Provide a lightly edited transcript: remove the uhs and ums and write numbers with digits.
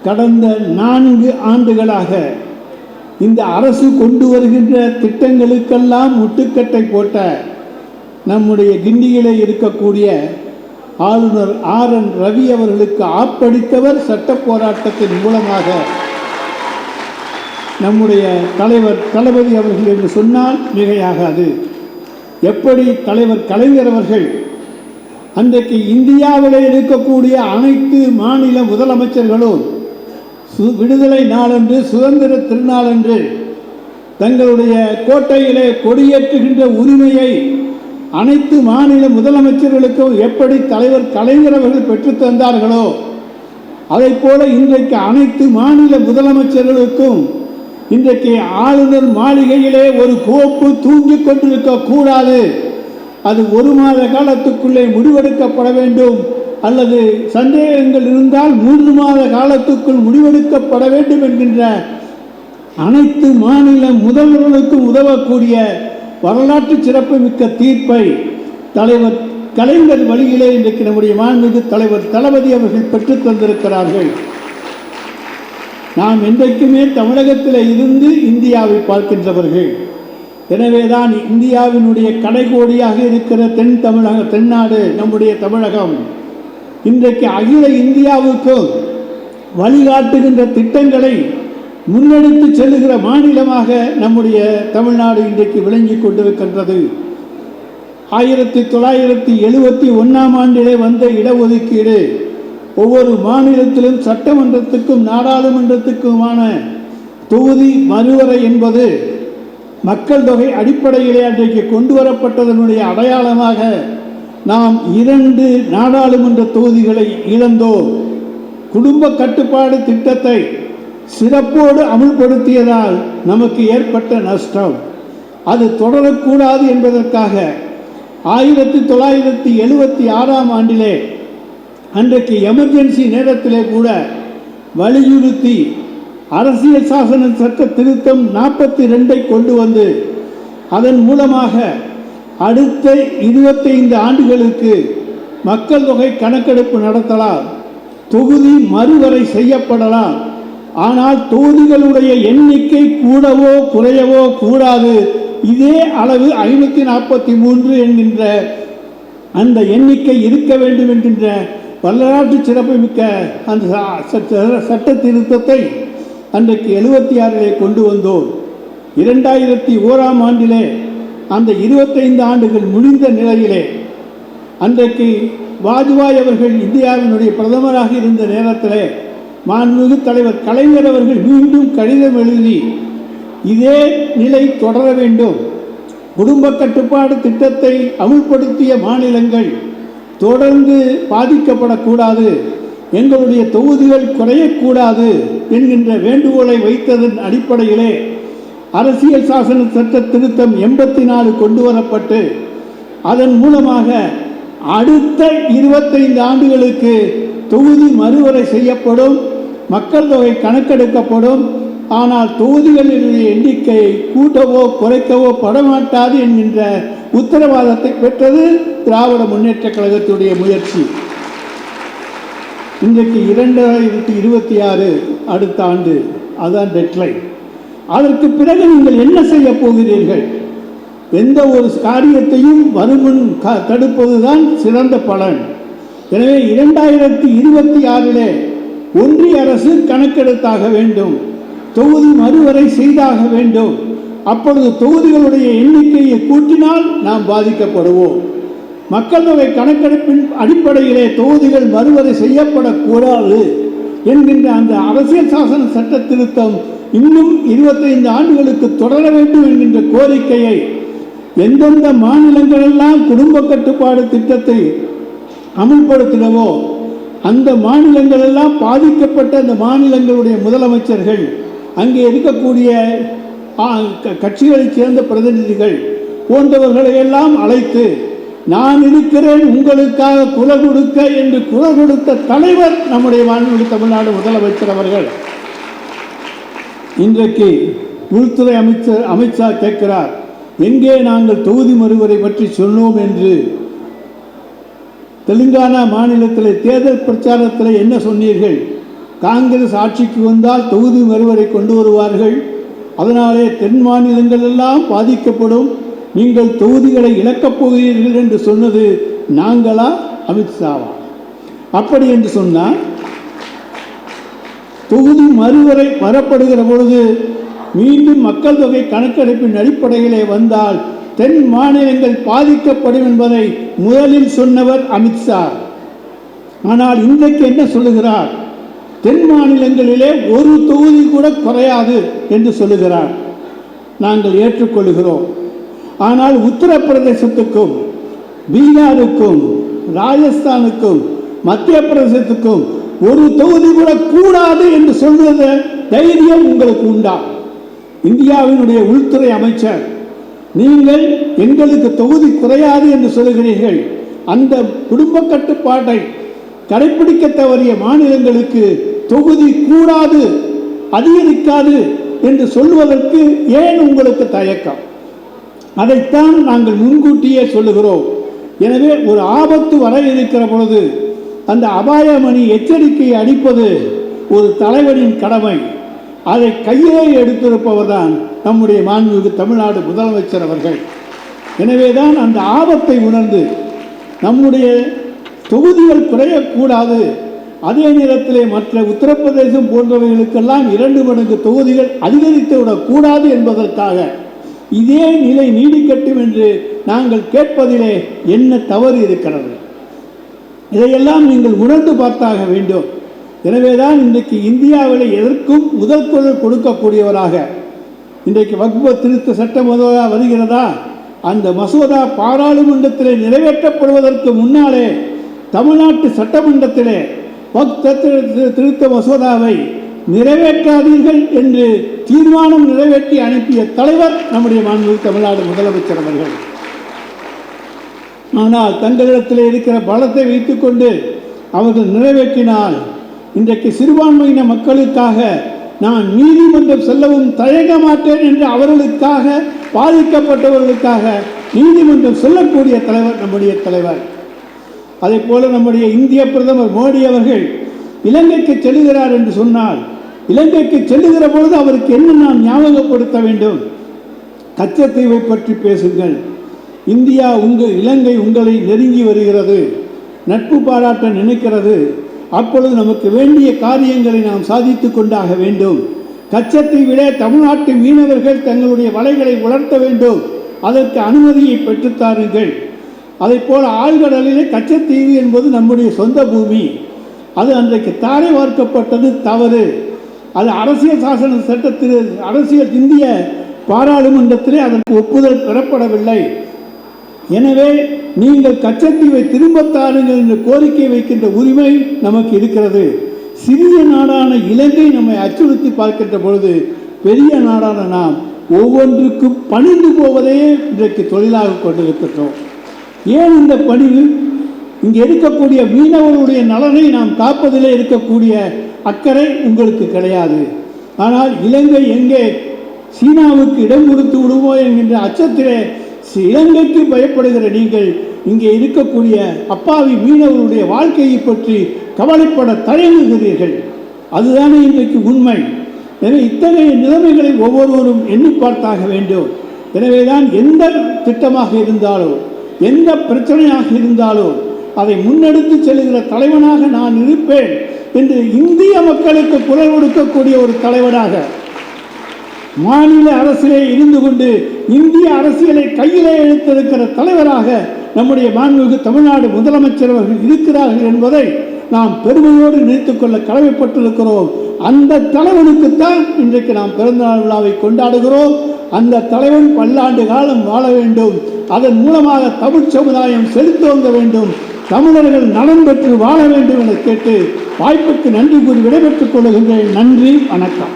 கடந்த 4 ஆண்டுகளாக இந்த அரசு கொண்டு வருகின்ற திட்டங்களுக்கெல்லாம் முட்டுக்கட்டை போட்ட நம்முடைய கிண்டியிலே இருக்கக்கூடிய ஆளுநர் RN ரவி அவர்களுக்கு ஆப்படித்தவர் சட்ட போராட்டத்தின் மூலமாக நம்முடைய தலைவர் தளபதி அவர்கள் என்று சொன்னால் மிகையாகாது. எப்படி தலைவர் கலைஞர் அவர்கள் அன்றைக்கு இந்தியாவிலே இருக்கக்கூடிய அனைத்து மாநில முதலமைச்சர்களும் விடுதலை நாளன்று, சுதந்திர திருநாளன்று தங்களுடைய கோட்டையிலே கொடியேற்றுகின்ற உரிமையை அனைத்து மாநில முதலமைச்சர்களுக்கும் எப்படி தலைவர் கலைஞர் அவர்கள் பெற்றுத் தந்தார்களோ அதைப் போல இன்றைக்கு அனைத்து மாநில முதலமைச்சர்களுக்கும் இன்றைக்கு ஆளுநர் மாளிகையிலே ஒரு கோப்பு தூங்கிக் கொண்டிருக்க கூடாது. அது 1 மாத காலத்துக்குள்ளே முடிவெடுக்கப்பட வேண்டும், அல்லது சந்தேகங்கள் இருந்தால் 3 மாத காலத்துக்குள் முடிவெடுக்கப்பட வேண்டும் என்கின்ற அனைத்து மாநில முதல்வர்களுக்கும் உதவக்கூடிய வரலாற்று சிறப்புமிக்க தீர்ப்பை தலைவர் கலைஞர் வழியிலே இன்றைக்கு நம்முடைய மாண்புமிகு தலைவர் தளபதி அவர்கள் பெற்றுத் தந்திருக்கிறார்கள். நாம் என்றைக்குமே தமிழகத்தில் இருந்து இந்தியாவை பார்க்கின்றவர்கள். எனவேதான் இந்தியாவினுடைய கடைகோடியாக இருக்கிற தென்னாடு நம்முடைய தமிழகம் இன்றைக்கு அகில இந்தியாவுக்கு வழிகாட்டுகின்ற திட்டங்களை முன்னெடுத்து செல்லுகிற மாநிலமாக நம்முடைய தமிழ்நாடு இன்றைக்கு விளங்கி கொண்டிருக்கின்றது. 1971ஆம் ஆண்டிலே வந்த இடஒதுக்கீடு ஒவ்வொரு மாநிலத்திலும் சட்டமன்றத்துக்கும் நாடாளுமன்றத்துக்குமான தொகுதி மறுவரை என்பது மக்கள் தொகை அடிப்படையிலே அன்றைக்கு கொண்டு வரப்பட்டதனுடைய அடையாளமாக நாம் 2 நாடாளுமன்ற தொகுதிகளை இழந்தோம். குடும்ப கட்டுப்பாடு திட்டத்தை சிறப்போடு அமுல்படுத்தியதால் நமக்கு ஏற்பட்ட நஷ்டம் அது தொடரக்கூடாது என்பதற்காக 1976ஆம் ஆண்டிலே அன்றைக்கு எமர்ஜென்சி நேரத்திலே கூட வலியுறுத்தி அரசியல் சாசன சட்ட திருத்தம் 42 கொண்டு வந்து அதன் மூலமாக அடுத்த 25 ஆண்டுகளுக்கு மக்கள் தொகை கணக்கெடுப்பு நடத்தலாம், தொகுதி மறுவரை செய்யப்படலாம். ஆனால் தொகுதிகளுடைய எண்ணிக்கை கூடவோ குறையவோ கூடாது. இதே அளவு 543 என்கின்ற அந்த எண்ணிக்கை இருக்க வேண்டும் என்கின்ற வரலாற்று சிறப்புமிக்க அந்த சட்ட திருத்தத்தை அன்றைக்கு 76 கொண்டு வந்தோம். 2001ஆம் ஆண்டிலே அந்த 25 ஆண்டுகள் முடிந்த நிலையிலே அன்றைக்கு வாஜ்பாய் அவர்கள் இந்தியாவினுடைய பிரதமராக இருந்த நேரத்திலே மாண்புமிகு தலைவர் கலைஞர் அவர்கள் மீண்டும் கடிதம் எழுதி இதே நிலை தொடர வேண்டும், குடும்ப கட்டுப்பாடு திட்டத்தை அமுல்படுத்திய மாநிலங்கள் தொடர்ந்து பாதிக்கப்படக்கூடாது, எங்களுடைய தொகுதிகள் குறையக்கூடாது என்கின்ற வேண்டுகோளை வைத்ததன் அடிப்படையிலே அரசியல் சாசன சட்ட திருத்தம் 84 கொண்டு வரப்பட்டு அதன் மூலமாக அடுத்த 25 ஆண்டுகளுக்கு தொகுதி மறுவரை செய்யப்படும், மக்கள் தொகை கணக்கெடுக்கப்படும். ஆனால் தொகுதிகளினுடைய எண்ணிக்கையை கூட்டவோ குறைக்கவோ படமாட்டாது என்கின்ற உத்தரவாதத்தை பெற்றது திராவிட முன்னேற்ற கழகத்துடைய முயற்சி. இன்றைக்கு 2026 அடுத்த ஆண்டு, அதுதான் டெட்லைன். அதற்கு பிறகு நீங்கள் என்ன செய்ய போகிறீர்கள்? எந்த ஒரு காரியத்தையும் வருமுன் தடுப்பதுதான் சிறந்த பலன். எனவே 2026 ஒன்றிய அரசு கணக்கெடுத்தாக வேண்டும், தொகுதி மறுவரை செய்தாக வேண்டும். அப்பொழுது தொகுதிகளுடைய எண்ணிக்கையை கூட்டினால் நாம் பாதிக்கப்படுவோம். மக்கள் தொகை கணக்கெடுப்பின் அடிப்படையிலே தொகுதிகள் மறுவரை செய்யப்படக்கூடாது என்கின்ற அந்த அரசியல் சாசன சட்ட திருத்தம் இன்னும் 25 ஆண்டுகளுக்கு தொடர வேண்டும் என்கின்ற கோரிக்கையை எந்தெந்த மாநிலங்களெல்லாம் குடும்ப கட்டுப்பாடு திட்டத்தை அமுல்படுத்தினவோ அந்த மாநிலங்களெல்லாம் பாதிக்கப்பட்ட அந்த மாநிலங்களுடைய முதலமைச்சர்கள், அங்கே இருக்கக்கூடிய கட்சிகளைச் சேர்ந்த பிரதிநிதிகள் போன்றவர்களையெல்லாம் அழைத்து நான் இருக்கிறேன் உங்களுக்காக குரல் கொடுக்க என்று குரல் கொடுத்த தலைவர் நம்முடைய மாண்புமிகு தமிழ்நாடு முதலமைச்சர் அவர்கள். இன்றைக்கு உள்துறை அமைச்சா கேட்கிறார், எங்கே நாங்கள் தொகுதி மறுவரை பற்றி சொன்னோம் என்று. தெலுங்கானா மாநிலத்தில் தேர்தல் பிரச்சாரத்தில் என்ன சொன்னீர்கள்? காங்கிரஸ் ஆட்சிக்கு வந்தால் தொகுதி மறுவரை கொண்டு வருவார்கள், அதனாலே தென் மாநிலங்கள் எல்லாம் பாதிக்கப்படும், நீங்கள் தொகுதிகளை இழக்கப் போகிறீர்கள் என்று சொன்னது நாங்களா அமித்ஷாவா? அப்படி என்று சொன்னால் தொகுதி மறுவரை வரப்படுகிற பொழுது மீண்டும் மக்கள் தொகை கணக்கெடுப்பின் அடிப்படையிலே வந்தால் தென் மாநிலங்கள் பாதிக்கப்படும் என்பதை முதலில் சொன்னவர் அமித்ஷா. ஆனால் இன்றைக்கு என்ன சொல்லுகிறார்? தென் மாநிலங்களிலே ஒரு தொகுதி கூட குறையாது என்று சொல்லுகிறார். நாங்கள் ஏற்றுக்கொள்கிறோம். ஆனால் உத்தரப்பிரதேசத்துக்கும் பீகாருக்கும் ராஜஸ்தானுக்கும் மத்திய பிரதேசத்துக்கும் ஒரு தொகுதி கூட கூடாது என்று சொல்வது தைரியம் உங்களுக்கு உண்டா? இந்தியாவினுடைய உள்துறை அமைச்சர், நீங்கள் எங்களுக்கு தொகுதி குறையாது என்று சொல்லுகிறீர்கள். அந்த குடும்ப கட்டுப்பாட்டை கடைபிடிக்க தவறிய மாநிலங்களுக்கு தொகுதி கூடாது, அதிகரிக்காது என்று சொல்வதற்கு ஏன் உங்களுக்கு தயக்கம்? அதைத்தான் நாங்கள் முன்கூட்டியே சொல்லுகிறோம். எனவே ஒரு ஆபத்து வர இருக்கிற பொழுது அந்த அபாயமணி எச்சரிக்கையை அடிப்பது ஒரு தலைவனின் கடமை. அதை கையிலே எடுத்திருப்பவர் தான் நம்முடைய மாண்புமிகு தமிழ்நாடு முதலமைச்சர் அவர்கள். எனவேதான் அந்த ஆபத்தை உணர்ந்து நம்முடைய தொகுதிகள் குறையக்கூடாது, அதே நேரத்திலே மற்ற உத்தரப்பிரதேசம் போன்றவைகளுக்கெல்லாம் 2 மடங்கு தொகுதிகள் அதிகரித்து விடக்கூடாது என்பதற்காக இதே நிலை நீடிக்கட்டும் என்று நாங்கள் கேட்பதிலே என்ன தவறு இருக்கிறது? இதையெல்லாம் நீங்கள் உணர்ந்து பார்த்தாக வேண்டும். எனவேதான் இன்றைக்கு இந்தியாவில் எதற்கும் முதல் குரல் கொடுக்கக்கூடியவராக இன்றைக்கு வக்ஃப் திருத்த சட்ட மசோதா வருகிறதா? அந்த மசோதா பாராளுமன்றத்திலே நிறைவேற்றப்படுவதற்கு முன்னாலே தமிழ்நாட்டு சட்டமன்றத்திலே வக்ஃப் திருத்த மசோதாவை நிறைவேற்றாதீர்கள் என்று தீர்மானம் நிறைவேற்றி அனுப்பிய தலைவர் நம்முடைய மாண்புமிகு தமிழ்நாடு முதலமைச்சர் அவர்கள். ஆனால் தங்களிடத்தில் இருக்கிற பலத்தை வைத்துக்கொண்டு அவர்கள் நிறைவேற்றினால் இன்றைக்கு சிறுபான்மையின மக்களுக்காக நான் நீதிமன்றம் செல்லவும் தயங்க மாட்டேன் என்று அவர்களுக்காக பாதிக்கப்பட்டவர்களுக்காக நீதிமன்றம் செல்லக்கூடிய தலைவர் நம்முடைய தலைவர். அதே போல நம்முடைய இந்திய பிரதமர் மோடி அவர்கள் இலங்கைக்கு செல்லுகிறார் என்று சொன்னால் இலங்கைக்கு செல்லுகிற பொழுது அவருக்கு என்ன நாம் ஞாபகப்படுத்த வேண்டும்? கச்சத்தீவை பற்றி பேசுங்கள். இந்தியா இலங்கை உங்களை நெருங்கி வருகிறது, நட்பு பாராட்ட நினைக்கிறது. அப்பொழுது நமக்கு வேண்டிய காரியங்களை நாம் சாதித்து கொண்டாக வேண்டும். கச்சத்தீவிலே தமிழ்நாட்டு மீனவர்கள் தங்களுடைய வலைகளை உலர்த்த வேண்டும், அதற்கு அனுமதியை பெற்றுத்தாருங்கள். அதை போல ஆழ்கடலிலே கச்சத்தீவு என்பது நம்முடைய சொந்த பூமி, அது அன்றைக்கு தாரை வார்க்கப்பட்டது தவறு. அது அரசியல் சாசன சட்டத்தில் அரசியல் இந்திய பாராளுமன்றத்திலே அதற்கு ஒப்புதல் பெறப்படவில்லை. எனவே நீங்கள் கச்சத்தீவை திரும்ப தாருங்கள் என்ற கோரிக்கை வைக்கின்ற உரிமை நமக்கு இருக்கிறது. சிறிய நாடான இலங்கை நம்மை அச்சுறுத்தி பார்க்கின்ற பொழுது பெரிய நாடான நாம் ஒவ்வொன்றுக்கும் பணிந்து போவதையே இன்றைக்கு தொழிலாக கொண்டிருக்கின்றோம். ஏன் இந்த பணிவு? இங்கே இருக்கக்கூடிய மீனவர்களுடைய நலனை நாம் காப்பதிலே இருக்கக்கூடிய அக்கறை உங்களுக்கு கிடையாது. ஆனால் இலங்கை எங்கே சீனாவுக்கு இடம் கொடுத்து விடுமோ என்கின்ற அச்சத்திலே இலங்கைக்கு பயப்படுகிற நீங்கள் இங்கே இருக்கக்கூடிய அப்பாவி மீனவர்களுடைய வாழ்க்கையை பற்றி கவலைப்பட தயங்குகிறீர்கள். அதுதானே இன்றைக்கு உண்மை. எனவே இத்தகைய நிலைமைகளை ஒவ்வொருவரும் எண்ணி பார்த்தாக வேண்டும். எனவேதான் எந்த திட்டமாக இருந்தாலோ எந்த பிரச்சனையாக இருந்தாலோ அதை முன்னெடுத்து செல்கிற தலைவனாக நான் இருப்பேன் என்று இந்திய மக்களுக்கு குரல் கொடுக்கக்கூடிய ஒரு தலைவனாக மாநில அரசிலே இருந்து கொண்டு இந்திய அரசியலை கையிலே எடுத்திருக்கிற தலைவராக நம்முடைய மாண்புமிகு தமிழ்நாடு முதலமைச்சர் அவர்கள் இருக்கிறார்கள் என்பதை நாம் பெருமையோடு நினைத்துக் கொள்ள கடமைப்பட்டிருக்கிறோம். அந்த தலைவனுக்குத்தான் இன்றைக்கு நாம் பிறந்தநாள் விழாவை கொண்டாடுகிறோம். அந்த தலைவன் பல்லாண்டு காலம் வாழ வேண்டும். அதன் மூலமாக தமிழ் சமுதாயம் செலுத்தோங்க வேண்டும், தமிழர்கள் நலம் பெற்று வாழ வேண்டும் என கேட்டு வாய்ப்புக்கு நன்றி கூறி விடைபெற்றுக் கொள்கின்றேன். நன்றி, வணக்கம்.